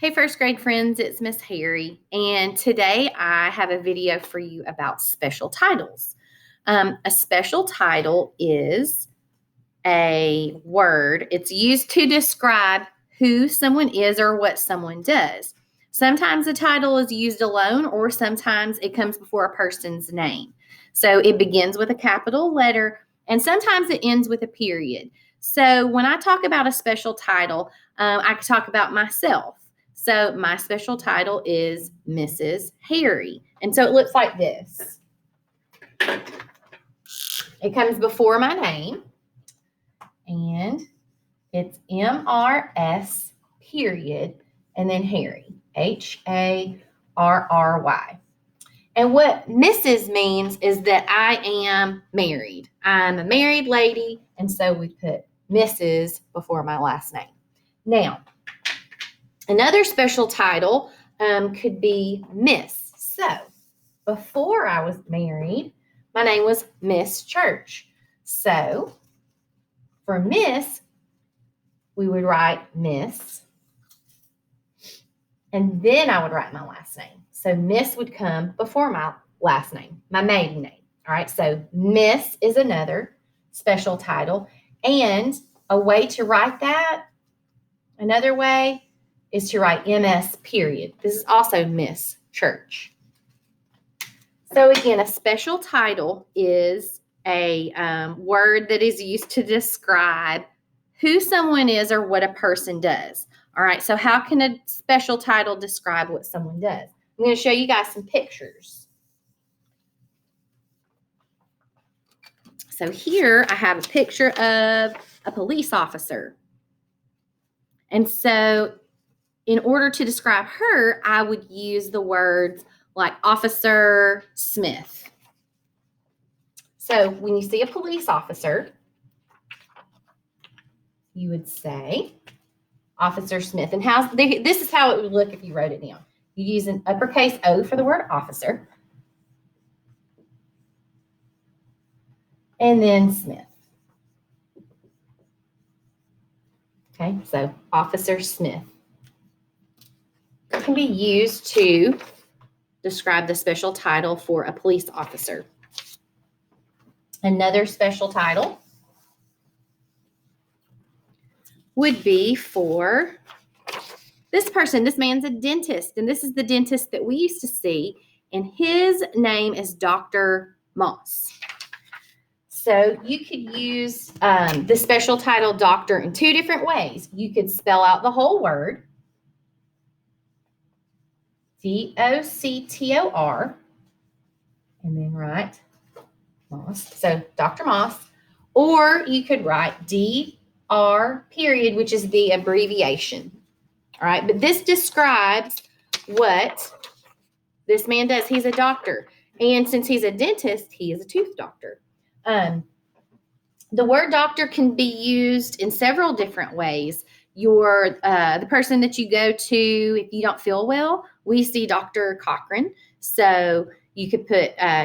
Hey, first grade friends, it's Miss Harry, and today I have a video for you about special titles. A special title is a word. It's used to describe who someone is or what someone does. Sometimes a title is used alone, or sometimes it comes before a person's name. So it begins with a capital letter, and sometimes it ends with a period. So when I talk about a special title, I can talk about myself. So my special title is Mrs. Harry. And so it looks like this. It comes before my name, and it's M-R-S period, and then Harry, H-A-R-R-Y. And what Mrs. means is that I am married. I'm a married lady, and so we put Mrs. before my last name. Now, another special title could be Miss. So, before I was married, my name was Miss Church. So, for Miss, we would write Miss, and then I would write my last name. So Miss would come before my last name, my maiden name. All right, so Miss is another special title. And a way to write that, another way, is to write MS period. This is also Miss Church. So again, a special title is a word that is used to describe who someone is or what a person does. All right, so how can a special title describe what someone does? I'm going to show you guys some pictures. So here I have a picture of a police officer. And so in order to describe her, I would use the words like Officer Smith. So when you see a police officer, you would say Officer Smith. And this is how it would look if you wrote it down. You use an uppercase O for the word officer. And then Smith. Okay, so Officer Smith. It can be used to describe the special title for a police officer. Another special title would be for this person. This man's a dentist, and this is the dentist that we used to see, and his name is Dr. Moss. So you could use the special title doctor in two different ways. You could spell out the whole word, D-O-C-T-O-R, and then write Moss. So Dr. Moss. Or you could write D-R period, which is the abbreviation. All right, but this describes what this man does. He's a doctor. And since he's a dentist, he is a tooth doctor. The word doctor can be used in several different ways. The person that you go to if you don't feel well, we see Dr. Cochran. So you could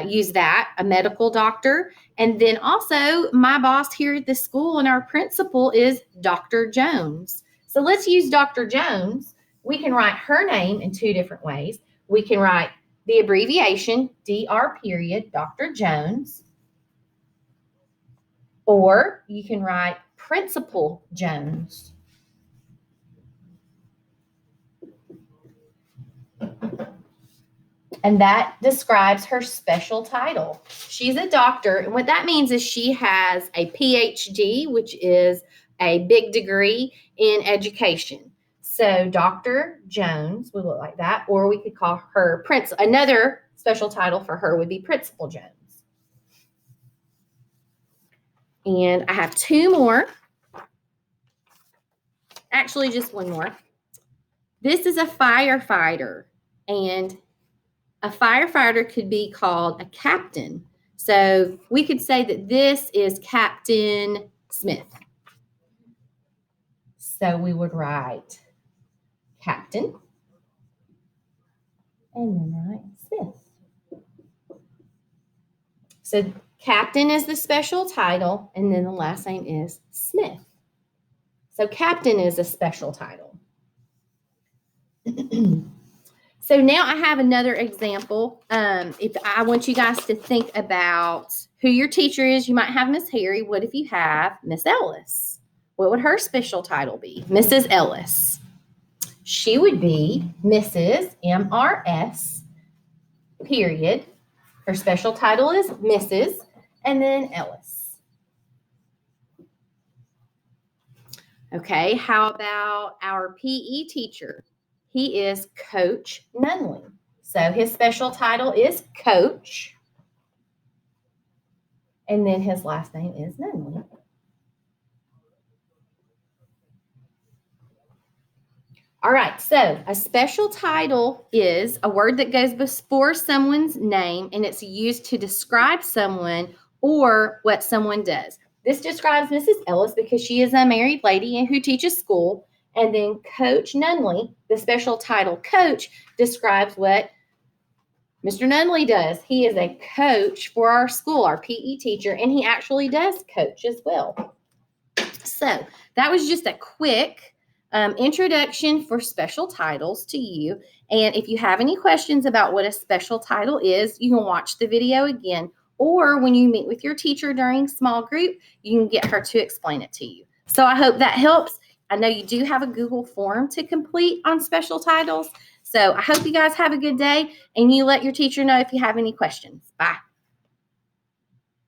use that, a medical doctor. And then also my boss here at the school and our principal is Dr. Jones. So let's use Dr. Jones. We can write her name in two different ways. We can write the abbreviation, DR period, Dr. Jones. Or you can write Principal Jones. And that describes her special title. She's a doctor, and what that means is she has a PhD, which is a big degree in education. So Dr. Jones would look like that, or we could call her Principal. Another special title for her would be Principal Jones. And I have two more. Actually, just one more. This is a firefighter, and a firefighter could be called a captain. So we could say that this is Captain Smith. So we would write Captain and then write Smith. So Captain is the special title, and then the last name is Smith. So Captain is a special title. So now I have another example. If I want you guys to think about who your teacher is, you might have Miss Harry. What if you have Miss Ellis? What would her special title be? Mrs. Ellis. She would be Mrs. MRS, period. Her special title is Mrs. and then Ellis. Okay, how about our PE teacher? He is Coach Nunley. So his special title is Coach. And then his last name is Nunley. All right, so a special title is a word that goes before someone's name and it's used to describe someone or what someone does. This describes Mrs. Ellis because she is a married lady who teaches school. And then Coach Nunley, the special title Coach, describes what Mr. Nunley does. He is a coach for our school, our PE teacher, and he actually does coach as well. So that was just a quick introduction for special titles to you. And if you have any questions about what a special title is, you can watch the video again. Or when you meet with your teacher during small group, you can get her to explain it to you. So I hope that helps. I know you do have a Google form to complete on special titles. So I hope you guys have a good day and you let your teacher know if you have any questions. Bye.